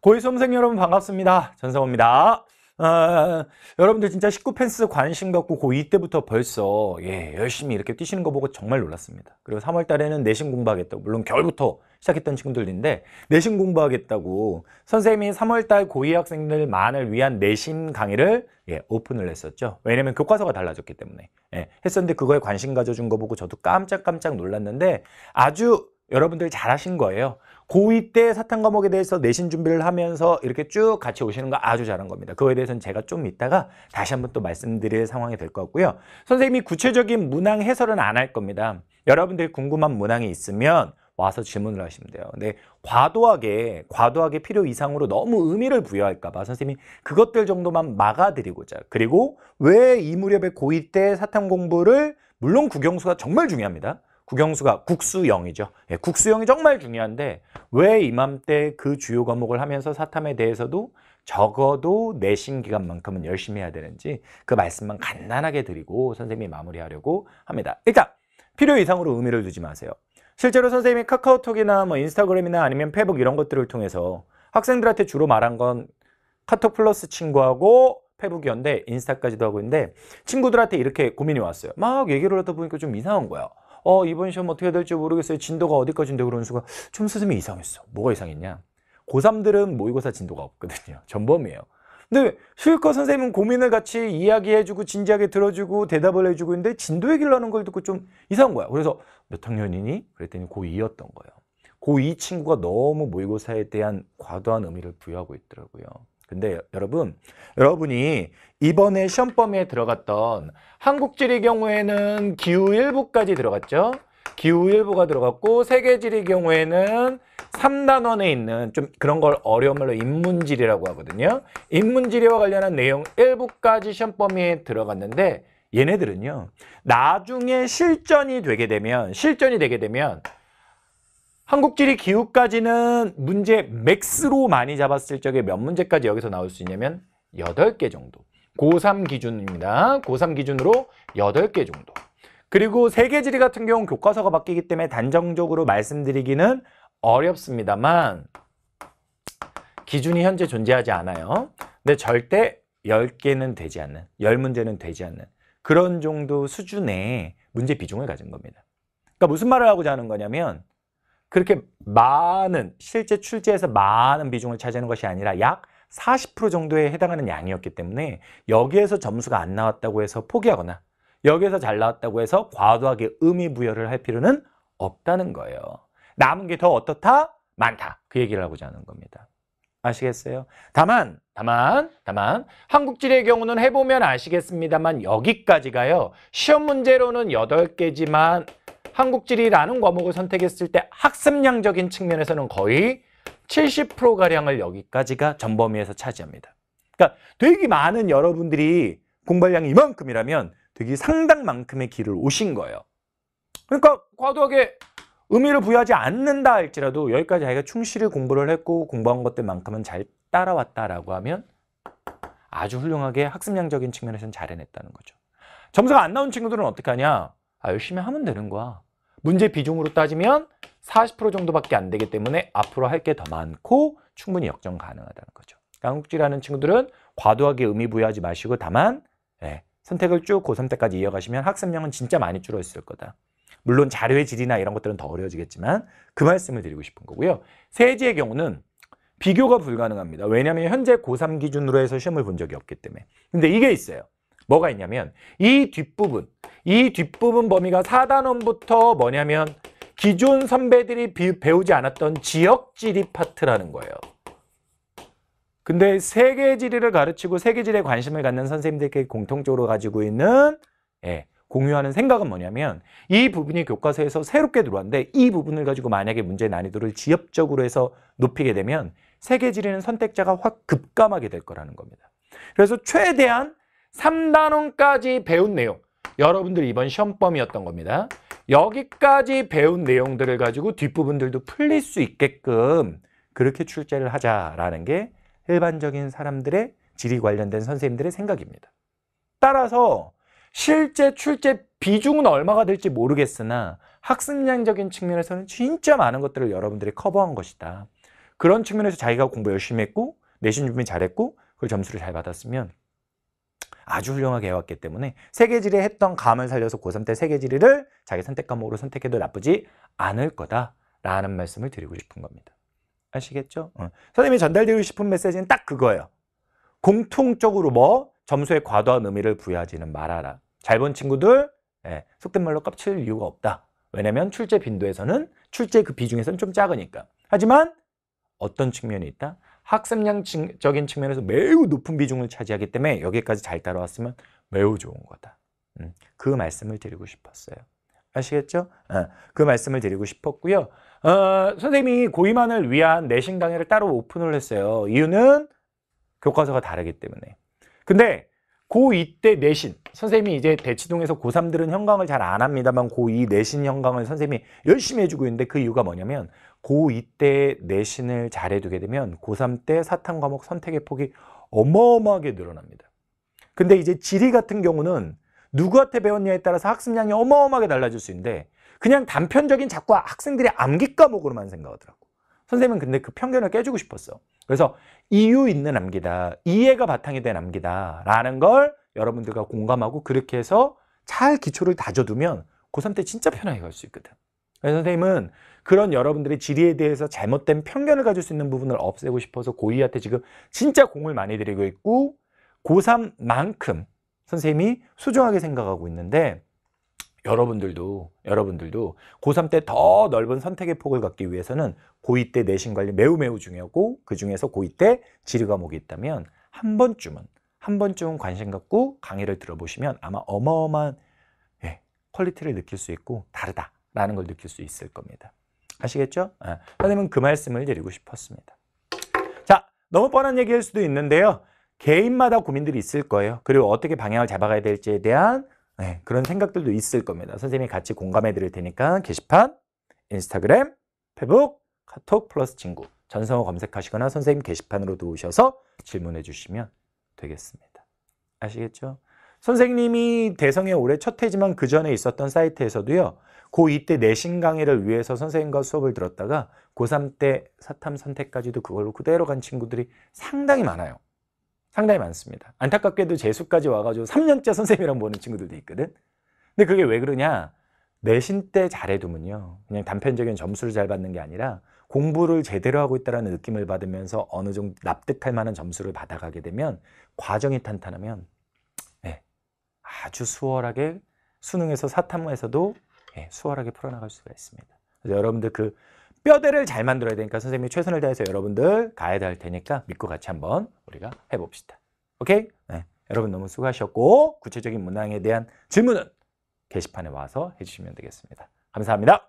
고위 수험생 여러분 반갑습니다. 전성호입니다. 여러분들 진짜 19펜스 관심 갖고 고2 때부터 벌써 열심히 이렇게 뛰시는 거 보고 정말 놀랐습니다. 그리고 3월 달에는 내신 공부하겠다고, 물론 겨울부터 시작했던 친구들인데 내신 공부하겠다고 선생님이 3월 달 고2 학생들만을 위한 내신 강의를 오픈을 했었죠. 왜냐면 교과서가 달라졌기 때문에 했었는데 그거에 관심 가져준 거 보고 저도 깜짝깜짝 놀랐는데 아주 여러분들 잘하신 거예요. 고2 때 사탐 과목에 대해서 내신 준비를 하면서 이렇게 쭉 같이 오시는 거 아주 잘한 겁니다. 그거에 대해서는 제가 좀 이따가 다시 한번 또 말씀드릴 상황이 될 것 같고요. 선생님이 구체적인 문항 해설은 안 할 겁니다. 여러분들이 궁금한 문항이 있으면 와서 질문을 하시면 돼요. 근데 과도하게 필요 이상으로 너무 의미를 부여할까 봐 선생님이 그것들 정도만 막아드리고자. 그리고 왜 이 무렵에 고2 때 사탐 공부를, 물론 국영수가 정말 중요합니다. 국영수가 국수영이죠. 국수영이 정말 중요한데 왜 이맘때 그 주요 과목을 하면서 사탐에 대해서도 적어도 내신 기간만큼은 열심히 해야 되는지 그 말씀만 간단하게 드리고 선생님이 마무리하려고 합니다. 일단 필요 이상으로 의미를 두지 마세요. 실제로 선생님이 카카오톡이나 뭐 인스타그램이나 아니면 페북 이런 것들을 통해서 학생들한테 주로 말한 건 카톡 플러스 친구하고 페북이었는데 인스타까지도 하고 있는데 친구들한테 이렇게 고민이 왔어요. 막 얘기를 하다 보니까 좀 이상한 거야. 이번 시험 어떻게 될지 모르겠어요. 진도가 어디까지인데 그러는 수가 좀 스승이 이상했어. 뭐가 이상했냐? 고3들은 모의고사 진도가 없거든요. 전범이에요. 근데 실컷 선생님은 고민을 같이 이야기해주고 진지하게 들어주고 대답을 해주고 있는데 진도 얘기를 하는 걸 듣고 좀 이상한 거야. 그래서 몇 학년이니? 그랬더니 고2였던 거예요. 고2 친구가 너무 모의고사에 대한 과도한 의미를 부여하고 있더라고요. 근데 여러분이 이번에 시험 범위에 들어갔던 한국지리 경우에는 기후 일부까지 들어갔죠. 기후 일부가 들어갔고 세계지리 경우에는 3단원에 있는 좀 그런 걸 어려운 말로 인문지리라고 하거든요. 인문지리와 관련한 내용 일부까지 시험 범위에 들어갔는데 얘네들은요. 나중에 실전이 되게 되면 한국지리 기후까지는 문제 맥스로 많이 잡았을 적에 몇 문제까지 여기서 나올 수 있냐면 8개 정도. 고3 기준입니다. 고3 기준으로 8개 정도. 그리고 세계지리 같은 경우는 교과서가 바뀌기 때문에 단정적으로 말씀드리기는 어렵습니다만 기준이 현재 존재하지 않아요. 근데 절대 10개는 되지 않는, 10문제는 되지 않는 그런 정도 수준의 문제 비중을 가진 겁니다. 그러니까 무슨 말을 하고자 하는 거냐면 그렇게 많은, 실제 출제에서 많은 비중을 차지하는 것이 아니라 약 40% 정도에 해당하는 양이었기 때문에 여기에서 점수가 안 나왔다고 해서 포기하거나 여기에서 잘 나왔다고 해서 과도하게 의미 부여를 할 필요는 없다는 거예요. 남은 게 더 어떻다? 많다. 그 얘기를 하고자 하는 겁니다. 아시겠어요? 다만 한국지리의 경우는 해보면 아시겠습니다만 여기까지가요. 시험 문제로는 8개지만 한국지리라는 과목을 선택했을 때 학습량적인 측면에서는 거의 70%가량을 여기까지가 전범위에서 차지합니다. 그러니까 되게 많은 여러분들이 공부량이 이만큼이라면 되게 상당만큼의 길을 오신 거예요. 그러니까 과도하게 의미를 부여하지 않는다 할지라도 여기까지 자기가 충실히 공부를 했고 공부한 것들만큼은 잘 따라왔다라고 하면 아주 훌륭하게 학습량적인 측면에서는 잘 해냈다는 거죠. 점수가 안 나온 친구들은 어떻게 하냐? 열심히 하면 되는 거야. 문제 비중으로 따지면 40% 정도밖에 안 되기 때문에 앞으로 할 게 더 많고 충분히 역전 가능하다는 거죠. 한국지라는 친구들은 과도하게 의미 부여하지 마시고 다만 선택을 쭉 고3 때까지 이어가시면 학습량은 진짜 많이 줄어있을 거다. 물론 자료의 질이나 이런 것들은 더 어려워지겠지만 그 말씀을 드리고 싶은 거고요. 세지의 경우는 비교가 불가능합니다. 왜냐하면 현재 고3 기준으로 해서 시험을 본 적이 없기 때문에. 근데 이게 있어요. 뭐가 있냐면 이 뒷부분 범위가 4단원부터 뭐냐면 기존 선배들이 배우지 않았던 지역지리 파트라는 거예요. 근데 세계지리를 가르치고 세계지리에 관심을 갖는 선생님들께 공통적으로 가지고 있는 공유하는 생각은 뭐냐면 이 부분이 교과서에서 새롭게 들어왔는데 이 부분을 가지고 만약에 문제 난이도를 지역적으로 해서 높이게 되면 세계지리는 선택자가 확 급감하게 될 거라는 겁니다. 그래서 최대한 3단원까지 배운 내용, 여러분들 이번 시험범위였던 겁니다. 여기까지 배운 내용들을 가지고 뒷부분들도 풀릴 수 있게끔 그렇게 출제를 하자라는 게 일반적인 사람들의 지리 관련된 선생님들의 생각입니다. 따라서 실제 출제 비중은 얼마가 될지 모르겠으나 학습량적인 측면에서는 진짜 많은 것들을 여러분들이 커버한 것이다. 그런 측면에서 자기가 공부 열심히 했고 내신 준비 잘했고 그 점수를 잘 받았으면 아주 훌륭하게 해왔기 때문에 세계지리에 했던 감을 살려서 고3 때 세계지리를 자기 선택 과목으로 선택해도 나쁘지 않을 거다라는 말씀을 드리고 싶은 겁니다. 아시겠죠? 선생님이 전달드리고 싶은 메시지는 딱 그거예요. 공통적으로 뭐 점수에 과도한 의미를 부여하지는 말아라. 잘 본 친구들 속된 말로 깝칠 이유가 없다. 왜냐면 출제 빈도에서는 출제 그 비중에서는 좀 작으니까. 하지만 어떤 측면이 있다? 학습량적인 측면에서 매우 높은 비중을 차지하기 때문에 여기까지 잘 따라왔으면 매우 좋은 거다. 그 말씀을 드리고 싶었어요. 아시겠죠? 그 말씀을 드리고 싶었고요. 선생님이 고2만을 위한 내신 강의를 따로 오픈을 했어요. 이유는 교과서가 다르기 때문에. 근데 고2 때 내신, 선생님이 이제 대치동에서 고3들은 현강을 잘 안 합니다만 고2 내신 현강을 선생님이 열심히 해주고 있는데 그 이유가 뭐냐면 고2 때 내신을 잘해두게 되면 고3 때 사탐 과목 선택의 폭이 어마어마하게 늘어납니다. 근데 이제 지리 같은 경우는 누구한테 배웠냐에 따라서 학습량이 어마어마하게 달라질 수 있는데 그냥 단편적인 자꾸 학생들이 암기 과목으로만 생각하더라고. 선생님은 근데 그 편견을 깨주고 싶었어. 그래서 이유 있는 암기다, 이해가 바탕이 된 암기다 라는 걸 여러분들과 공감하고 그렇게 해서 잘 기초를 다져두면 고3 때 진짜 편하게 갈 수 있거든. 그래서 선생님은 그런 여러분들의 지리에 대해서 잘못된 편견을 가질 수 있는 부분을 없애고 싶어서 고2한테 지금 진짜 공을 많이 들이고 있고 고3만큼 선생님이 소중하게 생각하고 있는데 여러분들도 고3 때 더 넓은 선택의 폭을 갖기 위해서는 고2 때 내신 관리 매우 중요하고 그중에서 고2 때 지리 과목이 있다면 한 번쯤은 관심 갖고 강의를 들어보시면 아마 어마어마한 퀄리티를 느낄 수 있고 다르다라는 걸 느낄 수 있을 겁니다. 아시겠죠? 선생님은 그 말씀을 드리고 싶었습니다. 자, 너무 뻔한 얘기일 수도 있는데요. 개인마다 고민들이 있을 거예요. 그리고 어떻게 방향을 잡아가야 될지에 대한 그런 생각들도 있을 겁니다. 선생님이 같이 공감해 드릴 테니까 게시판, 인스타그램, 페북, 카톡 플러스 친구 전성호 검색하시거나 선생님 게시판으로 들어오셔서 질문해 주시면 되겠습니다. 아시겠죠? 선생님이 대성에 올해 첫 해지만 그 전에 있었던 사이트에서도요. 고2 때 내신 강의를 위해서 선생님과 수업을 들었다가 고3 때 사탐 선택까지도 그걸로 그대로 간 친구들이 상당히 많아요. 상당히 많습니다. 안타깝게도 재수까지 와가지고 3년째 선생님이랑 보는 친구들도 있거든. 근데 그게 왜 그러냐? 내신 때 잘해두면요. 그냥 단편적인 점수를 잘 받는 게 아니라 공부를 제대로 하고 있다는 느낌을 받으면서 어느 정도 납득할 만한 점수를 받아가게 되면 과정이 탄탄하면 아주 수월하게 수능에서 사탐에서도 수월하게 풀어나갈 수가 있습니다. 그래서 여러분들 그 뼈대를 잘 만들어야 되니까 선생님이 최선을 다해서 여러분들 가야 될 테니까 믿고 같이 한번 우리가 해봅시다. 오케이? 여러분 너무 수고하셨고 구체적인 문항에 대한 질문은 게시판에 와서 해주시면 되겠습니다. 감사합니다.